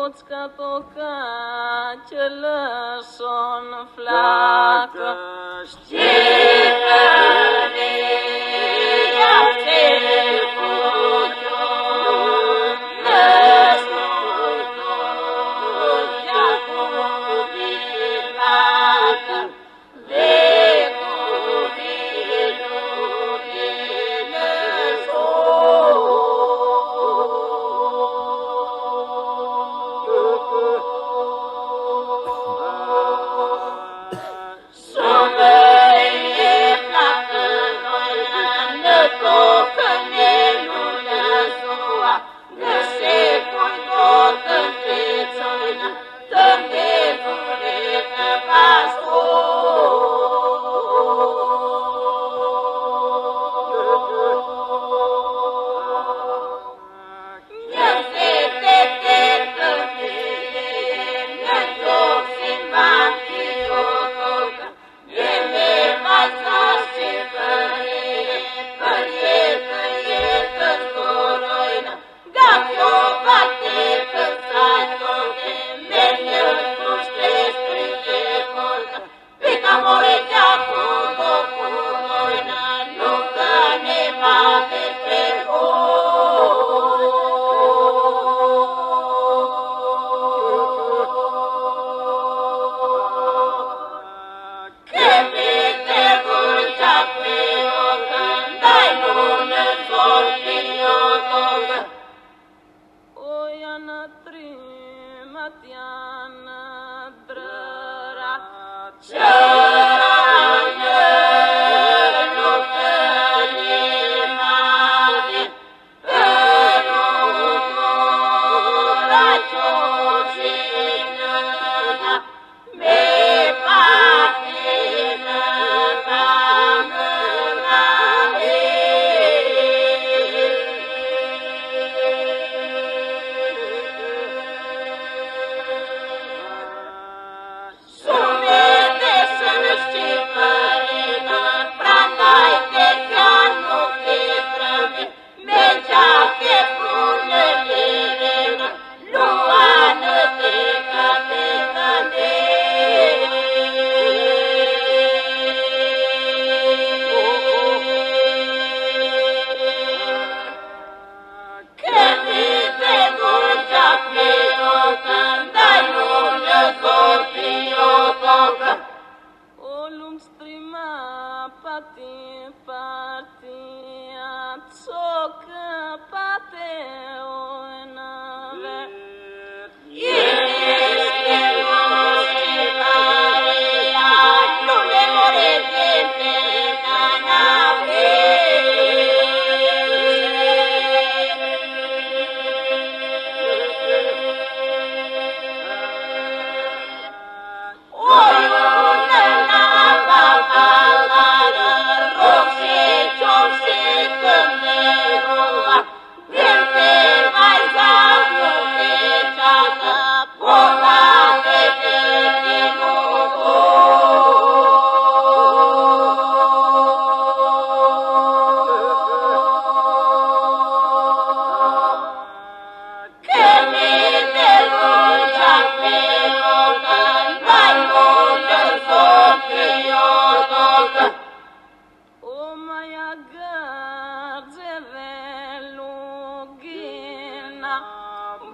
Kocka toka që lëshon flakë, shqipëri jaftel kujon, lëshnutur gjakubi vakë, dhe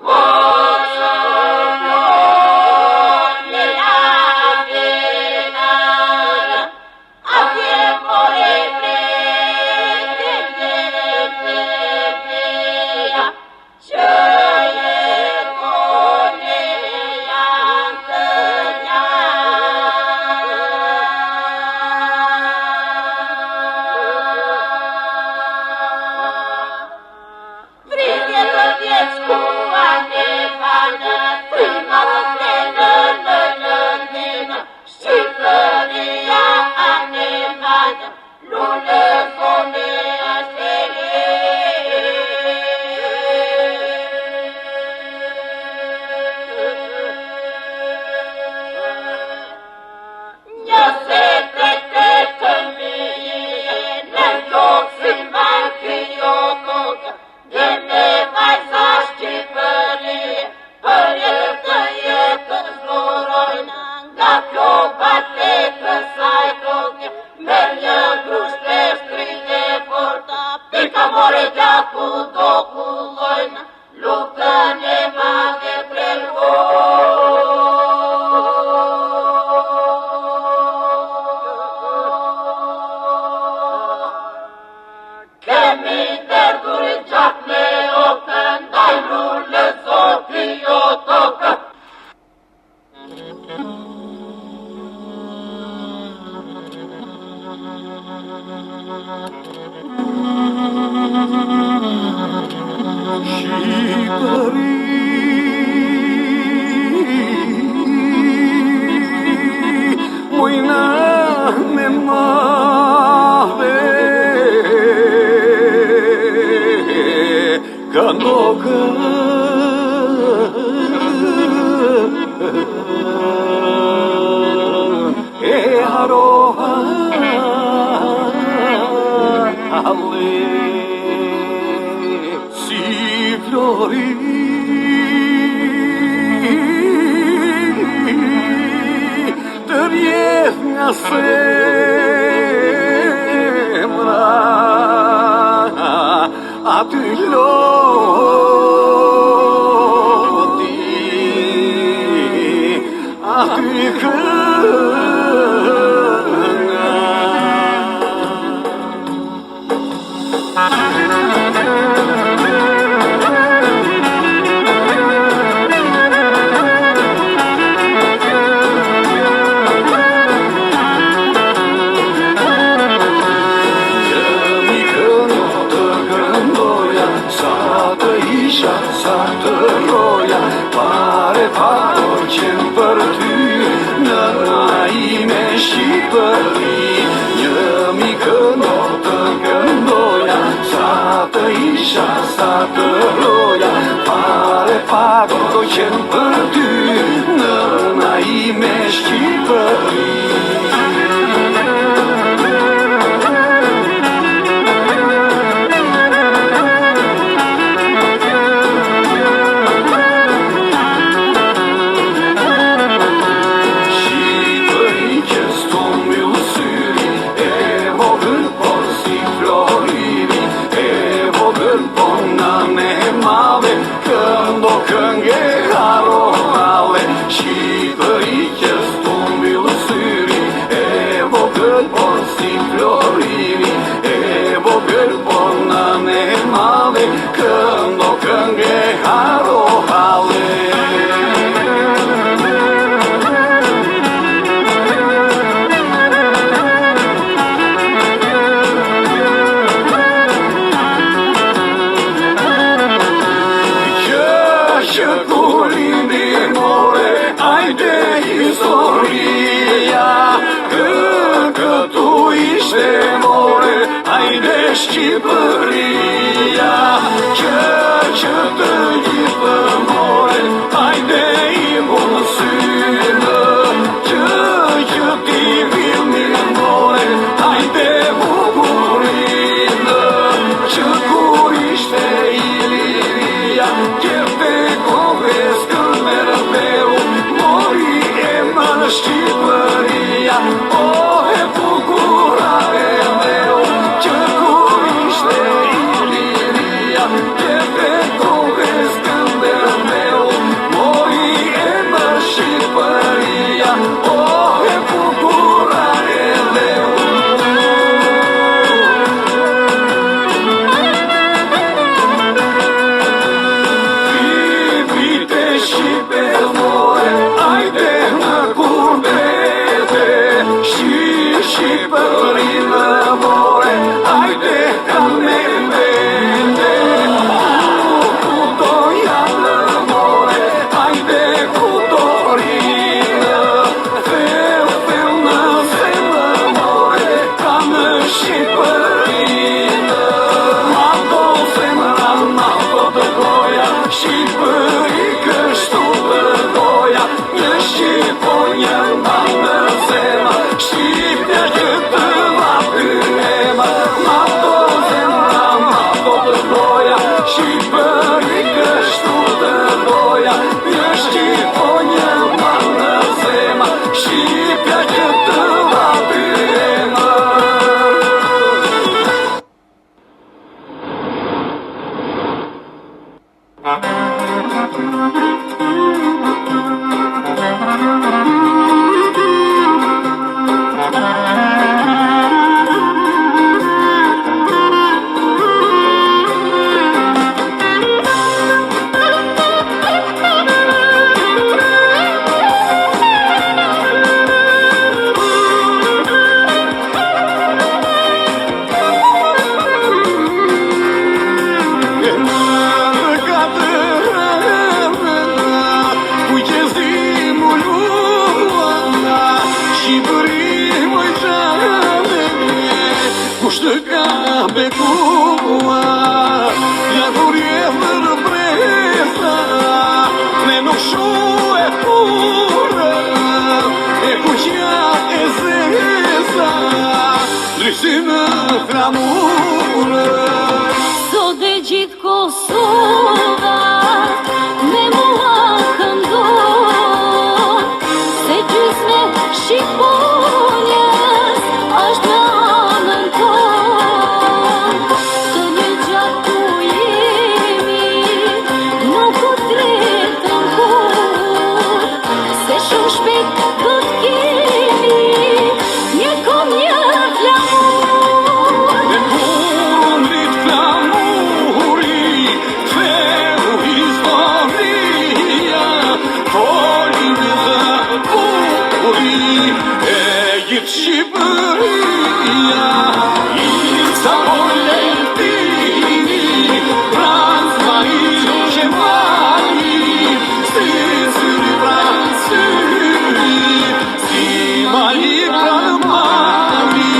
Bozo Semra aty loti aty sa të roja, pare paro qenë për ty, në ime Shqipëri. Një mi këndo të këndoja, sa të isha, sa të roja, pare paro qenë për ty, në ime Shqipëri. Këngë haro hale, Shqipëri që s'to mbyllë syri, e vogël por si floriri, e vogël por nane male, këngë haro hale. Që kur lindi more, ajde historia, këtu ishte more, ajde Shqipëria. Që të gjithë more, ajde i mund synë, që ti vilni more, ajde bukurinë, që kur ishte Iliria, Shqipëria, o e bukura e meu, që kur ishte Iliria, jepe kohës kënder meu, mori emër Shqipëria, o e bukura e meu. Vite Shqipe more, ajde Shqipërinë more, ajde kam me vete, ku do janë more, ajde ku do rinë, thell në zemë more, kam në Shqipërinë. Ma do zemra, ma do të goja, Shqipëri kështu të goja, një Shqiponja ma në zemë, Shqipja që të vatyema, ma do zemra, ma do të goja, Shqipëri kështu të goja, një Shqiponja ma në zemë, Shqipja që të vatyema. Kushtë ka bekua, ja kur jevër bresa, ne nuk shu e pura, e kuqja e zesa, drisi në flamurë. Sot dhe gjithë Kosova me mua këndon, se gjysme Shqiponja buri e gjithë Shqipëria I sa volentini Franz Mario Shemali Si syri pranë syri Si mali pranë mali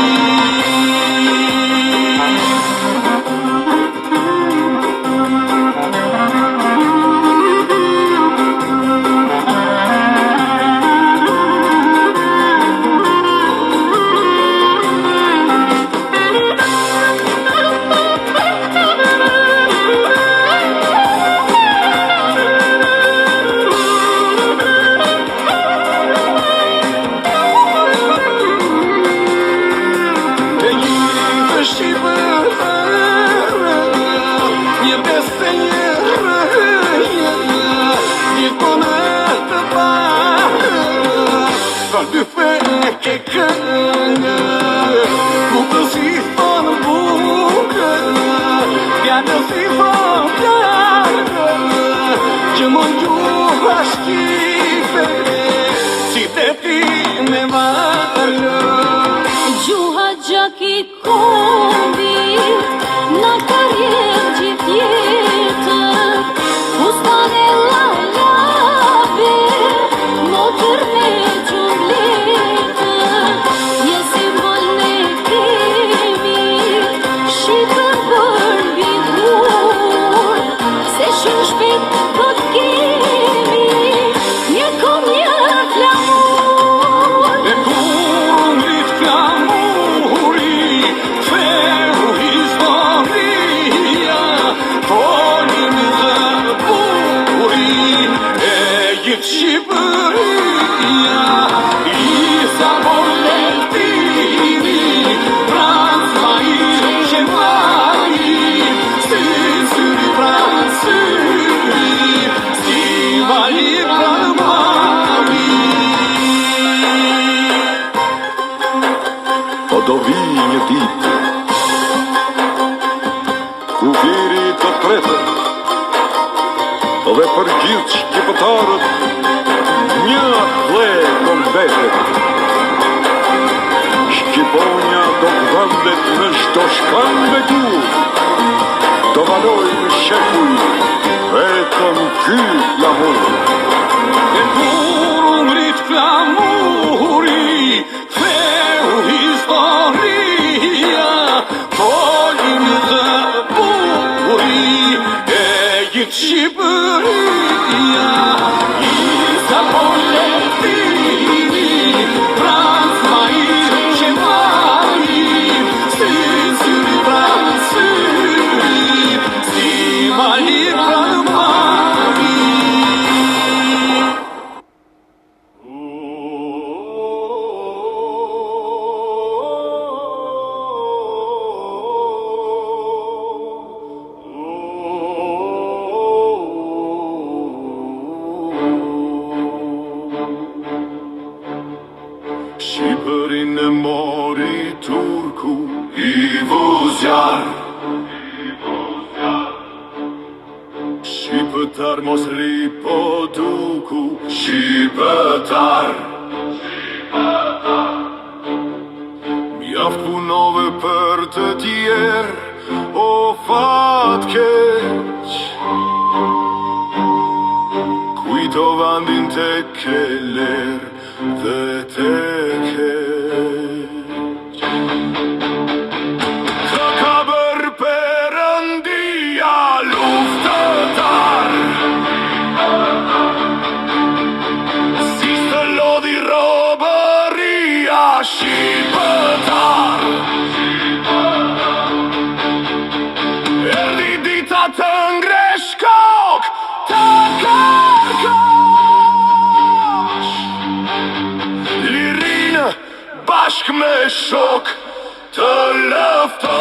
Dy feke këngë Bukë si thonë bukë Pjatë si thonë pjatë Që më gjuha shqipe Si të ti me varë Gjuha gjaki kombit Në karjer gjithë jetër Fustane lalabe Motër me gjumletër Je simbol në kemi Shqipër për bidur Se shumë shpet do t'kemi Një kom një flamur E kur ngrit flamuri Feu historia Folim dhe buri E gjithë Shqipëria I sa volentini Franz Mario Shemali Si syri pranë syri Si mali pranë mali Po do vi një ditë Ku viri të tretët Dhe për gjithë shqiptarët Një dhe do mbetet Shqiponja do vëndet në shdo shkan me dur Do valoj në shekuj Vetëm ky flamur E kur ngrit flamuri Feu historia Folim dhe buri E gjithë Shqipëria I sa volentini Franz Mario Shemali Si syri pranë syri Si mali pranë mali Shqipërin e mori turku I vuzjar Shqipëtar mos ri po duku Shqipëtar Mjaft punove për të tjerë O fat keq Kujto vandin te keler Dhe te keq Ka ka bër Perëndia luftëtar Si të lodhi robëria shqipëtar Erdi dita të ngresh kokë Të kërkosh Lirinë bashk me shok Të lëftosh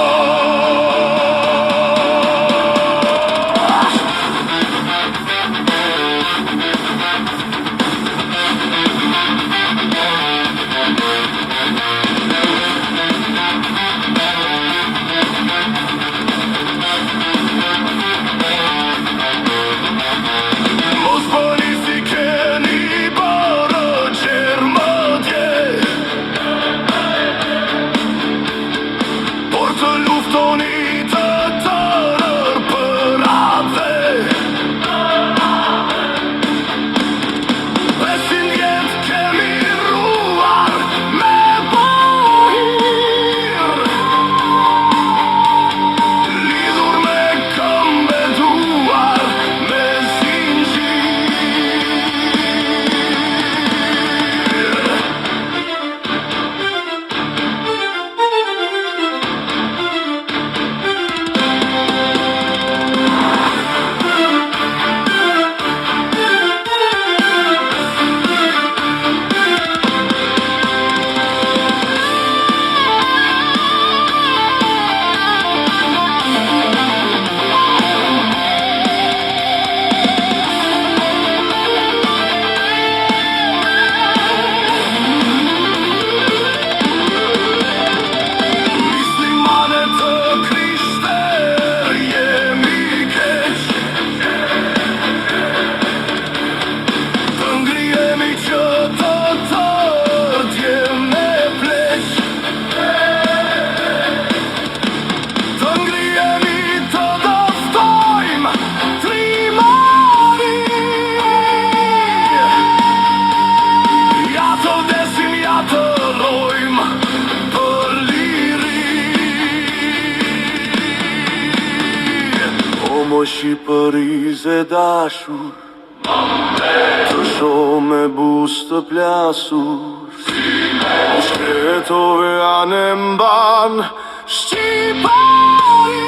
Shqipërisë e dashur, të shoh me buzë të plasur, shkretove anë e mban Shqipëri,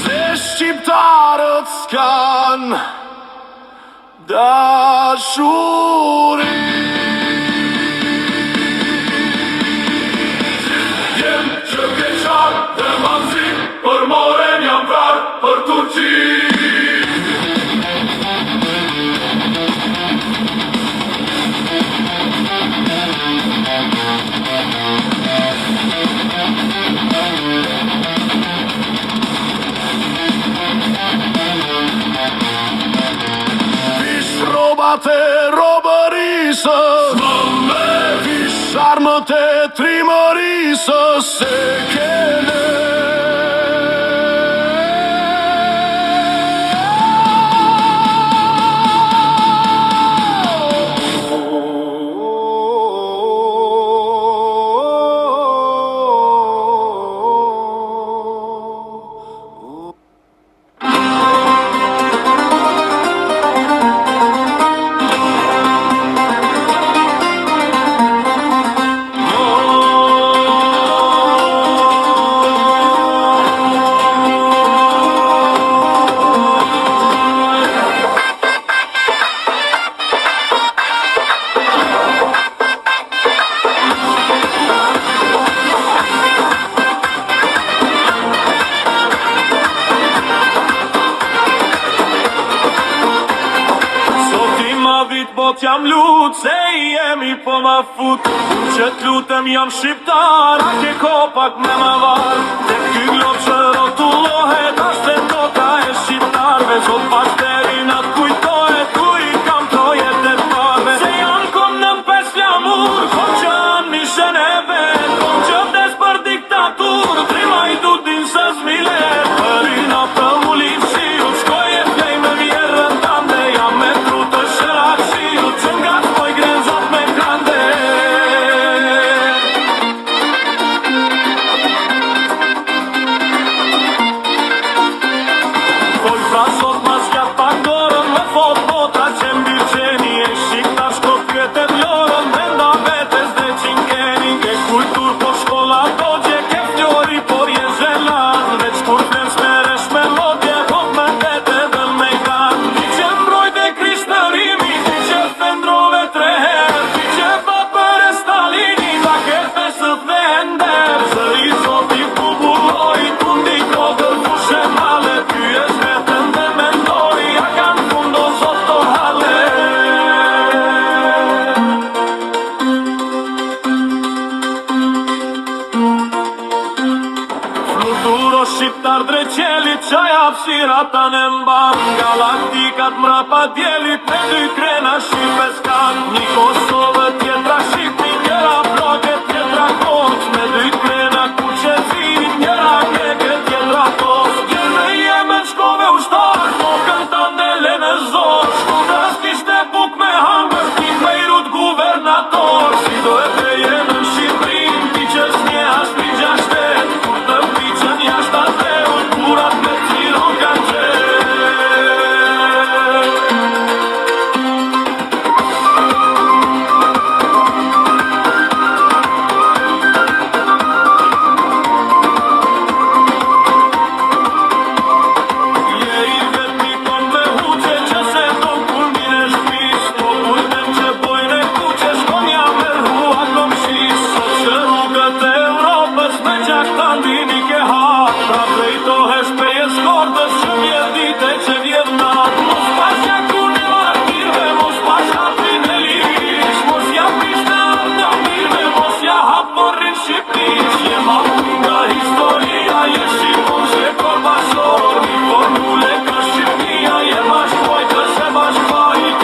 se shqiptarët s'kan dashuri. Jem që keqar dhe manzi, për moren jam vrarë për Turqi. Vish robat e robërisës, vish armët e trimërisës, se kene bot jam lut, se jemi po ma fut. Që t'lutem jam shqiptar, a ke kopak me ma var. Dhe ky glob që rotullohet, ashtë e toka e shqiptarve. Zot pashterin atë kujtohet, ku i kam trojet e parve. Se janë kom në pes flamur, kom që anë mishen e vet, kom që vdes për diktatur, trima i du din së zmilet. Përina për mullim shiu, shkoj e flej me vjerën tande, jam me tru të shërak shiu, që nga t'poj grenzat me kande. Fol pra sot mas kja pandorën, me fot botra që mbirqeni, e shikta shko pyet e vlorën, brenda vetes dhe qinkeni, ke kultur po shkolla dogje, ke fjori por je zhelan, veç kur flen smeresh me lodje, hop me vete dhe me kan. Ti që mbrojt e krishtërimi, ti që fendrove 3 herë, ti që pa për e Stalini, ta kerte së vender, zë i zoti ku bulloj, tundi kodër fushe male, pyes vetën dhe mendoj, a kan fundo zoto hale. Fluturo shqiptar dreqelit, qaj hapsira ta në mban, galaktikat mrapa djelit, me 2 krena shqipes kan. Një Kosovë tjetra Shqipni, njëra bloke tjetra koq, me 2 krena kuqezin, njëra keke tjetra tos. Gjerne jeme në shkove ushtar, kokën të ndele në zor, shkundras kishte buk me hangër, ti Bejrut guvernator. Si do e peje në Shqiprin, ti që s'nje as pi 6-8, kur të piqen jashtë ateun, kurat me ciron kanë qenë. Je i vetmi kon me huqe, që se ton kur mire shpis, po kujtem që bojnë e kuqe, shkon ja merhua kom shis. Sot që rrugët e Europës me gjak të ndini ke hap, pra drejtohesh pe e skordës që vjet dite që vjet nat. Mos pas jakun e martirve, mos pas hapin e liris, mos ja pish në arda mirve, mos ja hap morrin Shqipnis. Je ma nga historia, je shqipon që korbashor, një formule ka Shqipnia, je ma shpojtë se ma shpajtor.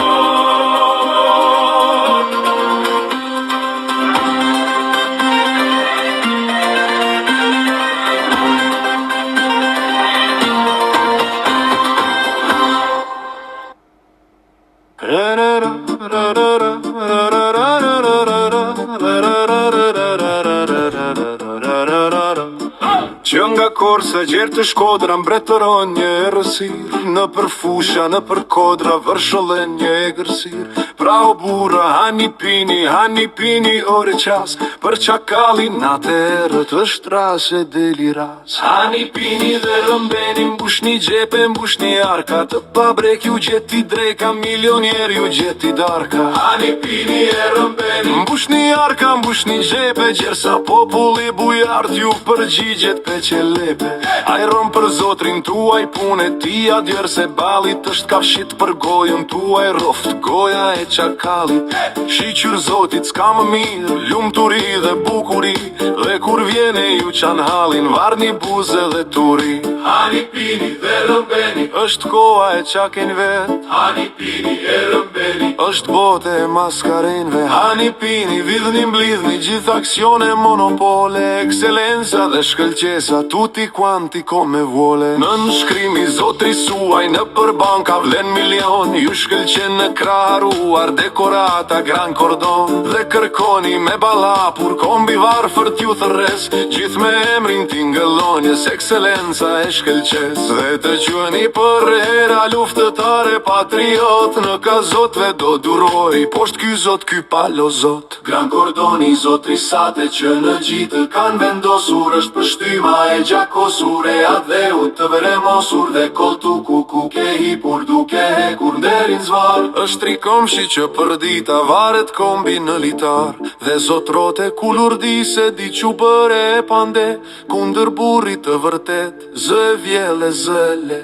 Që nga korë se gjerë të Shkodra mbretëron një errësir. Në përfusha, në përkodra vërshëllen një egërsir. Pra o burra, hani pini ore qas, për çakallin natë erët është ras e deliras. Hani pini dhe rëmbeni, mbushni gjepe, mbushni arka, të pabrek ju gjeti dreka, milioner ju gjeti darka. Hani pini e rëmbeni, mbushni arka, mbushni gjepe, gjersa populli bujart ju përgjigjet pe qelepe. Ajron për zotrin tuaj, pune tia djerë se balit është kafshit për gojën tuaj, roft goja e çakalit. Shiqyr zotit s'ka më mirë, lumturi dhe bukuri, dhe kur vjene ju qan halin, varni buze dhe turi. Hani pini dhe rëmbeni, është koha e çaken vet. Hani pini e rëmbeni, është bote e maskarenve. Hani pini, vidhni mblidhni gjithë aksione, monopole, ekselenza dhe shkëlqesa, tutti quanti come vuole. Në nënshkrimi zotri suaj, në për banka vlen milion, ju shkëlqen në kraharuar, dekorata gran kordon. Dhe kërkoni me balapur, kombi varfër t'ju thërres, gjithë me emrin t'ingëllonjes, ekselenca e shkëlqes. Dhe të queni për hera luftëtare patriot, në kazotve do duroj, poshtë ky zot ky palo zot. Gran kordoni zotri sate që në gjitë kanë vendosur, është pështyma e gjakosur, e adheu të vremosur, dhe koltu ku ke hipur duke hekur nderin zvar. është rikomshi që për dita varet kombi në litar, dhe zotrote kulurdi se di që bëre e pande, kundër burrit të vërtet, zë vjele zële.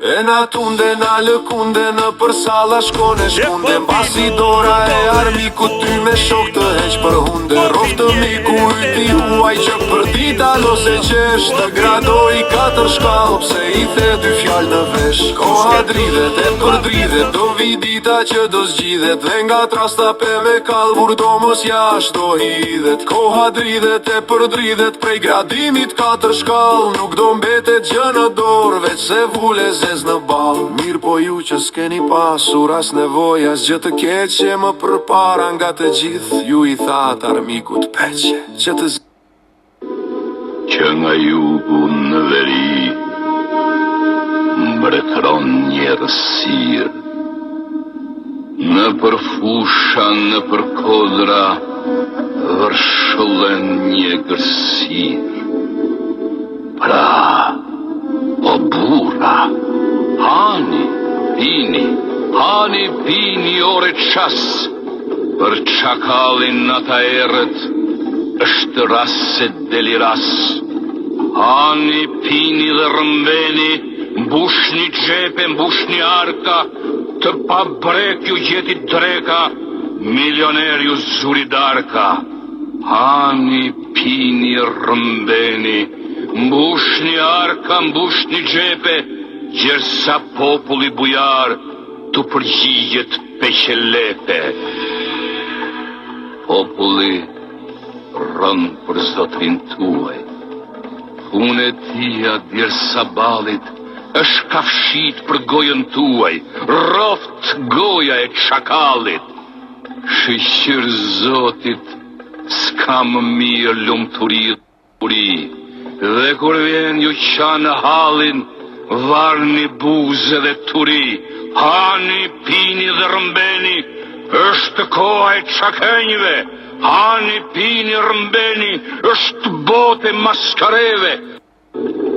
E na tunde, na lëkunde, në për sala shkone shkunde, pasi dora e armiku ty me shok të heq për hunde. Roftë miku yti huaj që për dita lose qesh, të gradoj 4 shkallë, pse i the 2 fjallë në vesh. Koha dridhet e për dridhet, do vi dita që do zgjidhet, dhe nga trasta pe me kalbur do mos jash do hidhet. Koha dridhet e për dridhet, prej gradimit 4 shkallë, nuk do mbetet gjë në dorë, veç se vule në balë. Mirë po ju që s'keni pasur as nevoj, as gjë të keqe më përpara nga të gjithë, ju i that armikut peqe që të që nga jugu në veri mbretëron një errësirë, në përfusha, në përkodra vërshëllen një egërsirë. Pra, o burra, hani pini ore qas, për çakallin ata erët është ras e deliras. Hani pini dhe rëmbeni, mbushni gjepe, mbushni arka, të pa brek ju gjeti dreka, milioner ju zuri darka. Hani pini rëmbeni, mbushni arka, mbushni gjepe, gjersa populli bujar të përgjigjet peqelepe. Populli rën për zotrin tuaj, pune tia djersa balit është kafshit për gojën tuaj, roft goja e çakallit. Shiqyr zotit s'ka më mirë lumturi, dhe kur vjen ju qanë halin, varni buze dhe turi. Hani pini dhe rëmbeni, është koha e çakenjve. Hani pini rëmbeni, është bote maskareve.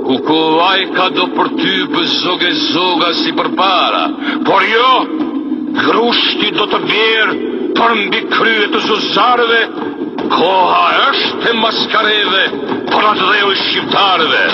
Ku kovajka do për ty zoga si për para, por jo, grushti do të vjerë për mbi krye të zuzarve. Koha është e maskareve, për atë dheu i shqiptarve.